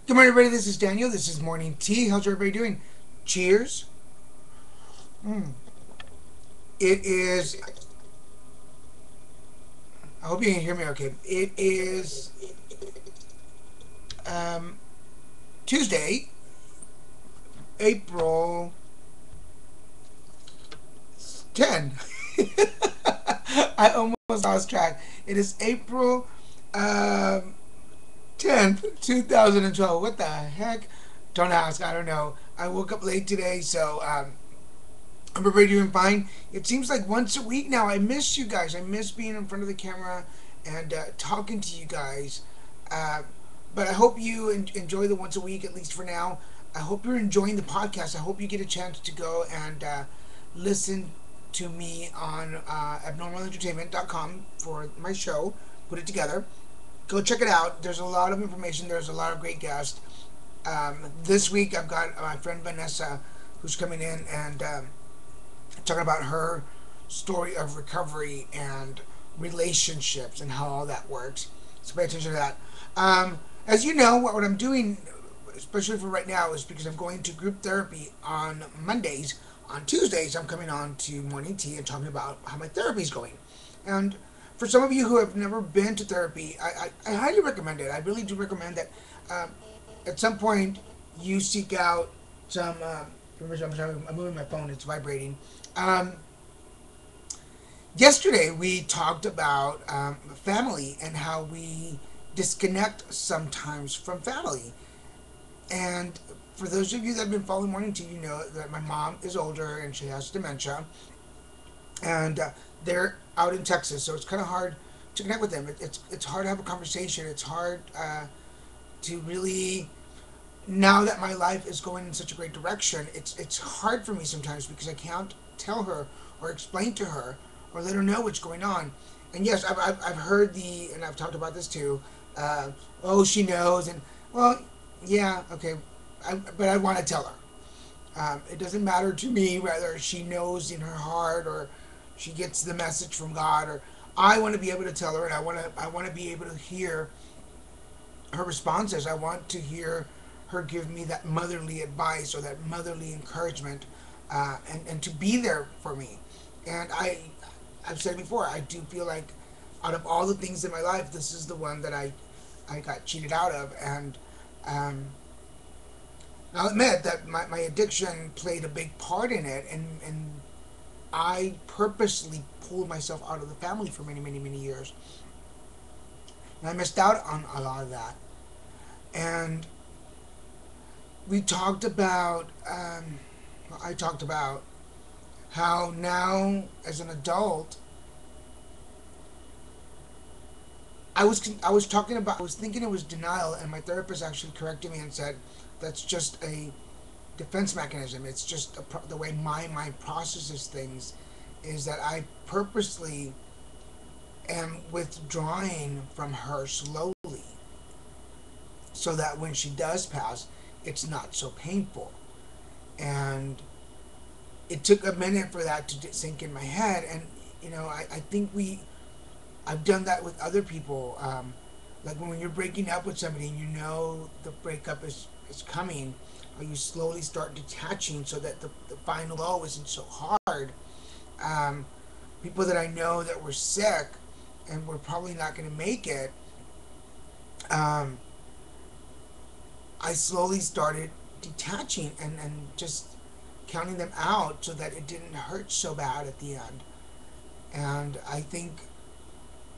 Good morning, everybody. This is Daniel. This is Morning Tea. How's everybody doing? Cheers. Mm. It is. I hope you can hear me okay. It is um, Tuesday, April 10. I almost lost track. It is April 10th, 2012. What the heck? Don't ask. I don't know. I woke up late today, so I'm everybody doing fine. It seems like once a week now. I miss you guys. I miss being in front of the camera and talking to you guys. Uh, but I hope you enjoy the once a week, at least for now. I hope you're enjoying the podcast. I hope you get a chance to go and listen to me on abnormalentertainment.com for my show. Put it together. Go check it out. There's a lot of information. There's a lot of great guests. This week I've got my friend Vanessa who's coming in and talking about her story of recovery and relationships and how all that works. So pay attention to that. As you know, what I'm doing, especially for right now, is because I'm going to group therapy on Mondays. On Tuesdays, I'm coming on to Morning Tea and talking about how my therapy is going. And for some of you who have never been to therapy, I highly recommend it. I really do recommend that at some point you seek out some. I'm sorry, I'm moving my phone, it's vibrating. Um, Yesterday we talked about family and how we disconnect sometimes from family. And for those of you that have been following Morning Tea, you know that my mom is older and she has dementia, and they're out in Texas, so it's kind of hard to connect with them. It's hard to have a conversation. It's hard to really, now that my life is going in such a great direction, it's hard for me sometimes because I can't tell her or explain to her or let her know what's going on. And yes, I've heard and I've talked about this too. Uh, oh, she knows, and well, yeah, okay, but I want to tell her. It doesn't matter to me whether she knows in her heart or she gets the message from God, or I want to be able to tell her, and I want to be able to hear her responses. I want to hear her give me that motherly advice or that motherly encouragement, and to be there for me. And I've said before, I do feel like out of all the things in my life, this is the one that I got cheated out of. And I'll admit that my addiction played a big part in it, and I purposely pulled myself out of the family for many, many, many years. And I missed out on a lot of that. And we talked about, I talked about how now as an adult, I was thinking it was denial, and my therapist actually corrected me and said that's just a defense mechanism. It's just the way my mind processes things, is that I purposely am withdrawing from her slowly so that when she does pass, it's not so painful. And it took a minute for that to sink in my head. And I think I've done that with other people. Like when you're breaking up with somebody and you know the breakup is coming, or you slowly start detaching so that the final blow isn't so hard. Um, People that I know that were sick and were probably not going to make it, um, I slowly started detaching and just counting them out so that it didn't hurt so bad at the end. And I think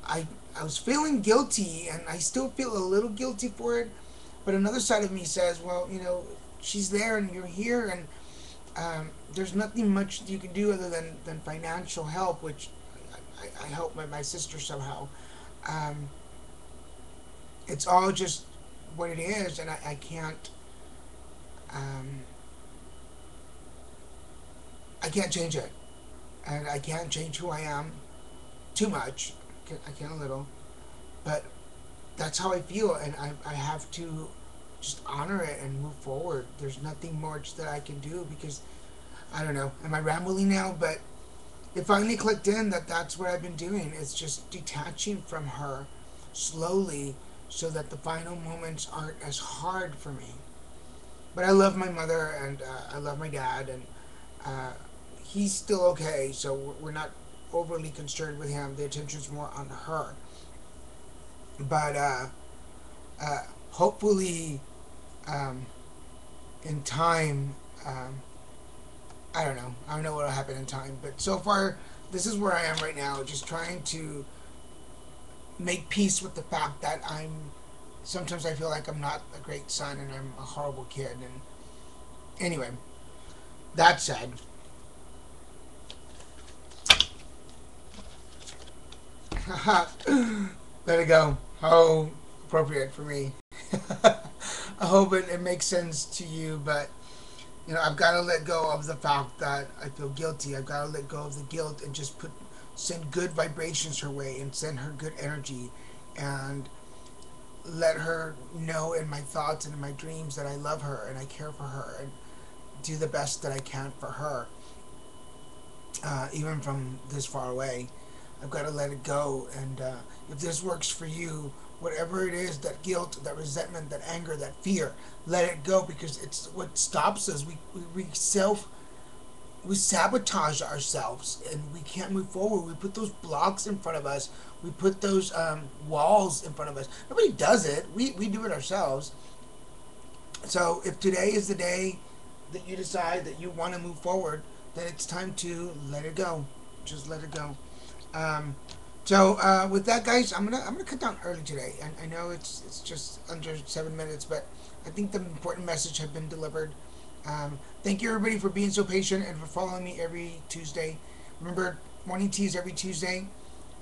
I I was feeling guilty, and I still feel a little guilty for it. But another side of me says, well, she's there and you're here, and there's nothing much you can do other than financial help, which I help my sister somehow. Um, it's all just what it is, and um, I can't change it, and I can't change who I am too much. I can a little, but that's how I feel, and I have to just honor it and move forward. There's nothing much that I can do because I don't know. Am I rambling now? But it finally clicked in that that's what I've been doing. It's just detaching from her slowly so that the final moments aren't as hard for me. But I love my mother, and I love my dad, and uh, he's still okay, so we're not overly concerned with him. The attention's more on her. But uh, hopefully, um, in time, I don't know. I don't know what will happen in time. But so far, this is where I am right now, just trying to make peace with the fact that I'm. Sometimes I feel like I'm not a great son and I'm a horrible kid. And anyway, that said, let it go. How appropriate for me. I hope it makes sense to you, but I've got to let go of the fact that I feel guilty. I've got to let go of the guilt and just send good vibrations her way and send her good energy and let her know in my thoughts and in my dreams that I love her and I care for her and do the best that I can for her, even from this far away. I've got to let it go. And if this works for you, whatever it is, that guilt, that resentment, that anger, that fear, let it go, because it's what stops us. We sabotage ourselves and we can't move forward. We put those blocks in front of us. We put those walls in front of us. Nobody does it. We do it ourselves. So if today is the day that you decide that you want to move forward, then it's time to let it go. Just let it go. Um, with that, guys, I'm gonna cut down early today. I know it's just under 7 minutes, but I think the important message has been delivered. Thank you, everybody, for being so patient and for following me every Tuesday. Remember, morning teas every Tuesday.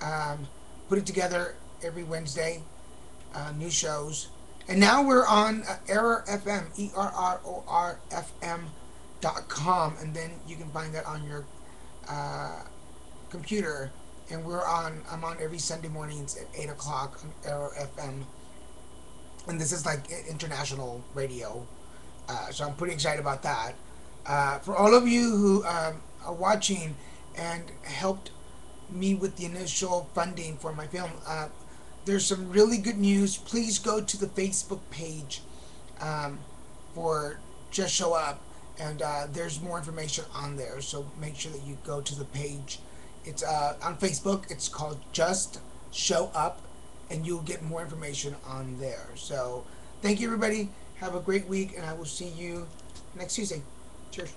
Um, put it together every Wednesday. New shows, and now we're on Error FM, ERRORFM.com, and then you can find that on your computer. And I'm on every Sunday mornings at 8 o'clock on Arrow FM, and this is like international radio, so I'm pretty excited about that. For all of you who are watching and helped me with the initial funding for my film, there's some really good news. Please go to the Facebook page um, for Just Show Up, and there's more information on there. So make sure that you go to the page. It's on Facebook. It's called Just Show Up, and you'll get more information on there. So thank you, everybody. Have a great week, and I will see you next Tuesday. Cheers.